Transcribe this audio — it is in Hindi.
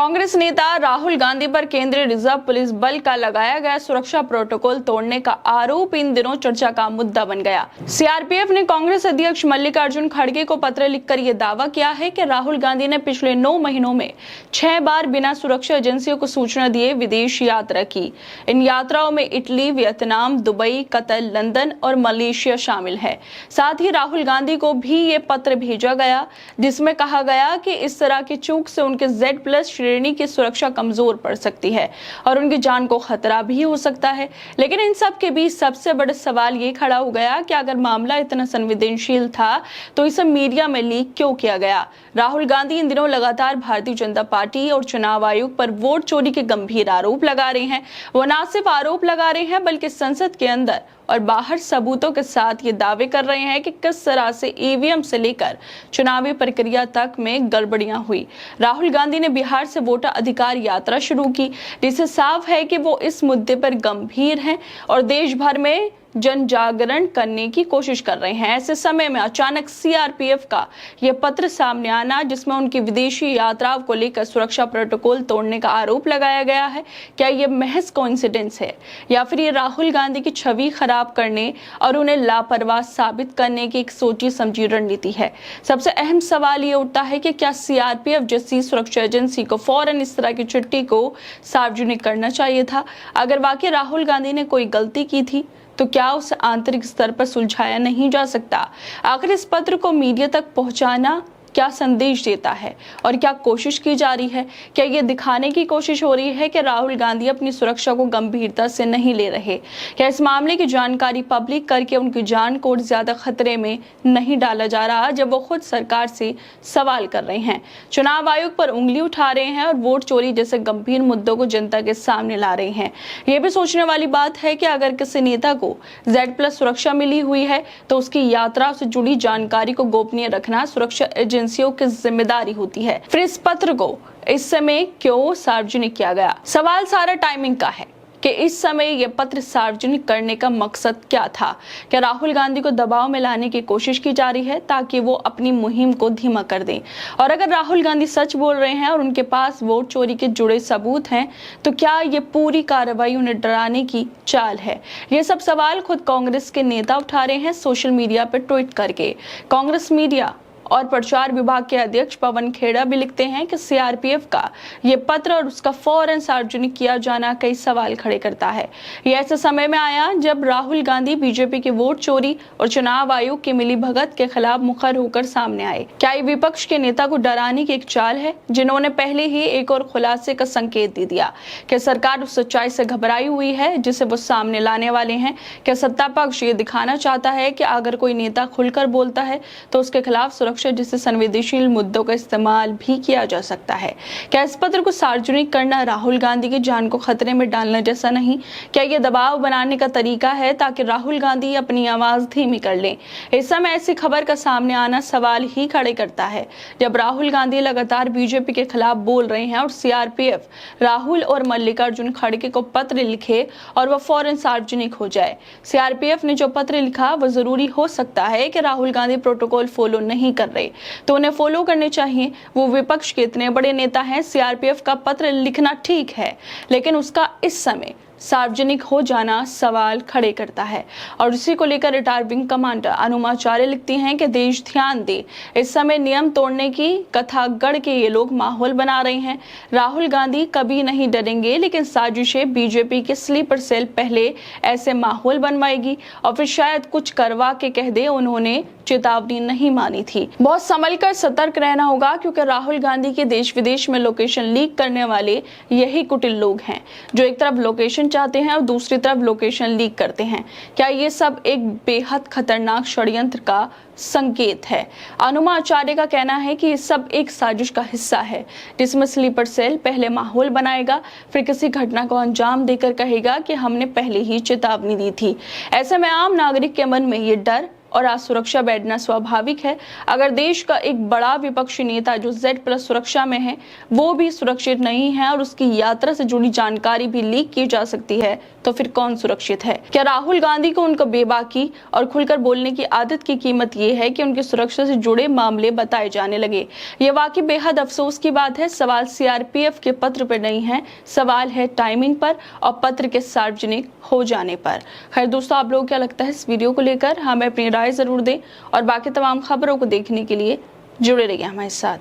कांग्रेस नेता राहुल गांधी पर केंद्रीय रिजर्व पुलिस बल का लगाया गया सुरक्षा प्रोटोकॉल तोड़ने का आरोप इन दिनों चर्चा का मुद्दा बन गया। सीआरपीएफ ने कांग्रेस अध्यक्ष मल्लिकार्जुन खड़गे को पत्र लिखकर यह दावा किया है कि राहुल गांधी ने पिछले 9 महीनों में 6 बार बिना सुरक्षा एजेंसियों को सूचना दिए विदेश यात्रा की। इन यात्राओं में Italy, Vietnam, Dubai, Qatar, London और मलेशिया शामिल है। साथ ही राहुल गांधी को भी ये पत्र भेजा गया जिसमें कहा गया कि इस तरह की चूक से उनके Z+ श्रेणी की सुरक्षा कमजोर पड़ सकती है और उनकी जान को खतरा भी हो सकता है। लेकिन इन सब के बीच सबसे बड़ा सवाल ये खड़ा हो गया कि अगर मामला इतना संवेदनशील था तो इसे मीडिया में लीक क्यों किया गया। राहुल गांधी इन दिनों लगातार भारतीय जनता पार्टी और चुनाव आयोग पर वोट चोरी के गंभीर आरोप लगा रहे हैं। वो न सिर्फ आरोप लगा रहे हैं बल्कि संसद के अंदर और बाहर सबूतों के साथ ये दावे कर रहे हैं कि किस तरह से ईवीएम से लेकर चुनावी प्रक्रिया तक में गड़बड़ियां हुई। राहुल गांधी ने बिहार से वोटर अधिकार यात्रा शुरू की, जिससे साफ है कि वो इस मुद्दे पर गंभीर हैं और देश भर में जन जागरण करने की कोशिश कर रहे हैं। ऐसे समय में अचानक सीआरपीएफ का यह पत्र सामने आना जिसमें उनकी विदेशी यात्राओं को लेकर सुरक्षा प्रोटोकॉल तोड़ने का आरोप लगाया गया है, क्या यह महज कोइंसिडेंस है या फिर ये राहुल गांधी की छवि खराब करने और उन्हें लापरवाह साबित करने की एक सोची समझी रणनीति है। सबसे अहम सवाल ये उठता है कि क्या सीआरपीएफ जैसी सुरक्षा एजेंसी को फौरन इस तरह की चिट्ठी को सार्वजनिक करना चाहिए था। अगर वाकई राहुल गांधी ने कोई गलती की थी तो क्या उसे आंतरिक स्तर पर सुलझाया नहीं जा सकता। आखिर इस पत्र को मीडिया तक पहुंचाना क्या संदेश देता है और क्या कोशिश की जा रही है। क्या ये दिखाने की कोशिश हो रही है कि राहुल गांधी अपनी सुरक्षा को गंभीरता से नहीं ले रहे। क्या इस मामले की जानकारी पब्लिक करके उनकी जान को ज्यादा खतरे में नहीं डाला जा रहा जब वो खुद सरकार से सवाल कर रहे हैं, चुनाव आयोग पर उंगली उठा रहे हैं और वोट चोरी जैसे गंभीर मुद्दों को जनता के सामने ला रहे हैं। ये भी सोचने वाली बात है कि अगर किसी नेता को Z+ सुरक्षा मिली हुई है तो उसकी यात्रा से जुड़ी जानकारी को गोपनीय रखना सुरक्षा एजेंसियों की जिम्मेदारी होती है। फिर इस पत्र को इस समय क्यों सार्वजनिक किया गया। सवाल सारा टाइमिंग का है कि इस समय यह पत्र सार्वजनिक करने का मकसद क्या था। क्या राहुल गांधी को दबाव में लाने की कोशिश की जा रही है ताकि वो अपनी मुहिम को धीमा कर दें। और अगर राहुल गांधी सच बोल रहे हैं और उनके पास वोट चोरी के जुड़े सबूत हैं तो क्या ये पूरी कार्रवाई उन्हें डराने की चाल है। ये सब सवाल खुद कांग्रेस के नेता उठा रहे हैं सोशल मीडिया पर ट्वीट करके। कांग्रेस मीडिया और प्रचार विभाग के अध्यक्ष पवन खेड़ा भी लिखते हैं कि सीआरपीएफ का ये पत्र और उसका फौरन सार्वजनिक किया जाना कई सवाल खड़े करता है। ये ऐसे समय में आया जब राहुल गांधी बीजेपी के वोट चोरी और चुनाव आयोग की मिलीभगत के खिलाफ मुखर होकर सामने आए। क्या ये विपक्ष के नेता को डराने की एक चाल है जिन्होंने पहले ही एक और खुलासे का संकेत दे दिया कि सरकार उस सच्चाई से घबराई हुई है जिसे वो सामने लाने वाले हैं। क्या सत्ता पक्ष ये दिखाना चाहता है कि अगर कोई नेता खुलकर बोलता है तो उसके खिलाफ सुरक्षा जिससे संवेदनशील मुद्दों का इस्तेमाल भी किया जा सकता है। क्या इस पत्र को सार्वजनिक करना राहुल गांधी की जान को खतरे में डालने जैसा नहीं। क्या यह दबाव बनाने का तरीका है ताकि राहुल गांधी अपनी आवाज धीमी कर लें। इस समय ऐसी खबर का सामने आना सवाल ही खड़े करता है जब राहुल गांधी लगातार बीजेपी के खिलाफ बोल रहे हैं और सीआरपीएफ राहुल और मल्लिकार्जुन खड़गे को पत्र लिखे और वह फौरन सार्वजनिक हो जाए। सीआरपीएफ ने जो पत्र लिखा वह जरूरी हो सकता है कि राहुल गांधी प्रोटोकॉल फॉलो नहीं कर रहे तो उन्हें फॉलो करने चाहिए। वो विपक्ष के इतने बड़े नेता हैं। सीआरपीएफ का पत्र लिखना ठीक है लेकिन उसका इस समय सार्वजनिक हो जाना सवाल खड़े करता है। और इसी को लेकर रिटायर्ड विंग कमांडर अनुमाचार्य लिखती हैं कि देश ध्यान दे, इस समय नियम तोड़ने की कथा गढ़ के ये लोग माहौल बना रहे हैं। राहुल गांधी कभी नहीं डरेंगे लेकिन साजिशें बीजेपी के स्लीपर सेल पहले ऐसे माहौल बनवाएगी और फिर शायद कुछ करवा के कह दे उन्होंने चेतावनी नहीं मानी थी। बहुत संभल कर सतर्क रहना होगा क्योंकि राहुल गांधी के देश विदेश में लोकेशन लीक करने वाले यही कुटिल लोग हैं जो एक तरफ लोकेशन चाहते हैं और दूसरी तरफ लोकेशन लीक करते हैं। क्या ये सब एक बेहद खतरनाक षड्यंत्र का संकेत है। अनुमा आचार्य का कहना है कि ये सब एक साजिश का हिस्सा है जिसमें स्लीपर सेल पहले माहौल बनाएगा फिर किसी घटना को अंजाम देकर कहेगा कि हमने पहले ही चेतावनी दी थी। ऐसे में आम नागरिक के मन में ये डर और आज सुरक्षा बैठना स्वाभाविक है। अगर देश का एक बड़ा विपक्षी नेता जो Z+ सुरक्षा में है वो भी सुरक्षित नहीं है और उसकी यात्रा से जुड़ी जानकारी भी लीक की जा सकती है, तो फिर कौन सुरक्षित है? क्या राहुल गांधी को उनका बेबाकी और खुलकर बोलने की आदत की कीमत ये है कि उनकी सुरक्षा से जुड़े मामले बताए जाने लगे? ये वाकई बेहद अफसोस की बात है। सवाल CRPF के पत्र पर नहीं है, सवाल है टाइमिंग पर और पत्र के सार्वजनिक हो जाने पर। खैर दोस्तों, आप लोगों को क्या लगता है इस वीडियो को लेकर? हमें अपनी राय जरूर दें और बाकी तमाम खबरों को देखने के लिए जुड़े रहिए हमारे साथ।